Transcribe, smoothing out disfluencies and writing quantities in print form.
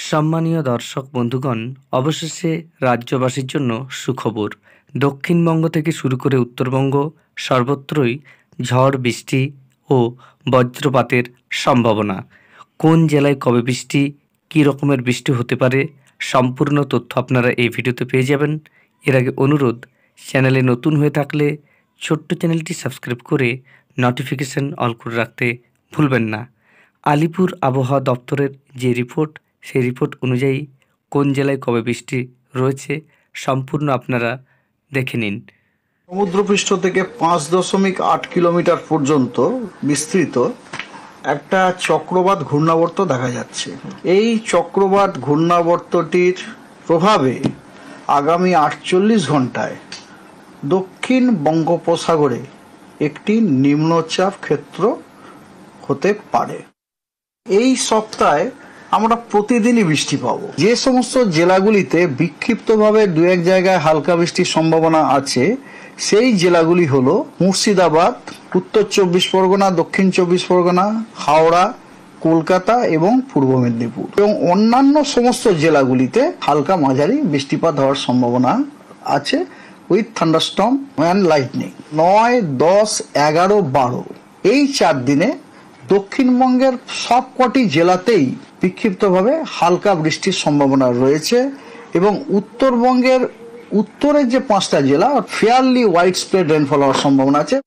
সম্মানীয় দর্শক বন্ধুগণ, অবশেষে রাজ্যবাসীর জন্য সুখবর। দক্ষিণবঙ্গ থেকে শুরু করে উত্তরবঙ্গ সর্বত্রই ঝড় বৃষ্টি ও বজ্রপাতের সম্ভাবনা। কোন জেলায় কবে বৃষ্টি, কী রকমের বৃষ্টি হতে পারে, সম্পূর্ণ তথ্য আপনারা এই ভিডিওতে পেয়ে যাবেন। এর আগে অনুরোধ, চ্যানেলে নতুন হয়ে থাকলে ছোট্ট চ্যানেলটি সাবস্ক্রাইব করে নোটিফিকেশন অল করে রাখতে ভুলবেন না। আলিপুর আবহাওয়া দপ্তরের যে রিপোর্ট, সেই রিপোর্ট অনুযায়ী কোন জেলায় কবে বৃষ্টি রয়েছে সম্পূর্ণ আপনারা দেখে নিন। সমুদ্রপৃষ্ঠ থেকে 5.8 কিলোমিটার পর্যন্ত বিস্তৃত একটা চক্রবাত ঘূর্ণাবর্ত দেখা যাচ্ছে। এই চক্রবাত ঘূর্ণাবর্তটির প্রভাবে আগামী 48 ঘন্টায় দক্ষিণ বঙ্গোপসাগরে একটি নিম্নচাপ ক্ষেত্র হতে পারে। এই সপ্তাহে আমরা প্রতিদিনই বৃষ্টি পাবো। যে সমস্ত জেলাগুলিতে বিক্ষিপ্তভাবে দু এক জায়গায় হালকা বৃষ্টির সম্ভাবনা আছে, সেই জেলাগুলি হলো মুর্শিদাবাদ, উত্তর 24 পরগনা, দক্ষিণ 24 পরগনা, হাওড়া, কলকাতা এবং পূর্ব মেদিনীপুর এবং অন্যান্য সমস্ত জেলাগুলিতে হালকা মাঝারি বৃষ্টিপাত হওয়ার সম্ভাবনা আছে উইথ থান্ডারস্টর্ম অ্যান্ড লাইটনিং। 9, 10, 11, 12 এই 4 দিনে দক্ষিণবঙ্গের সবকটি জেলাতেই বিক্ষিপ্তভাবে হালকা বৃষ্টির সম্ভাবনা রয়েছে এবং উত্তরবঙ্গের উত্তরের যে 5টা জেলা ফেয়ারলি ওয়াইড স্প্রেড রেনফল হওয়ার সম্ভাবনা আছে।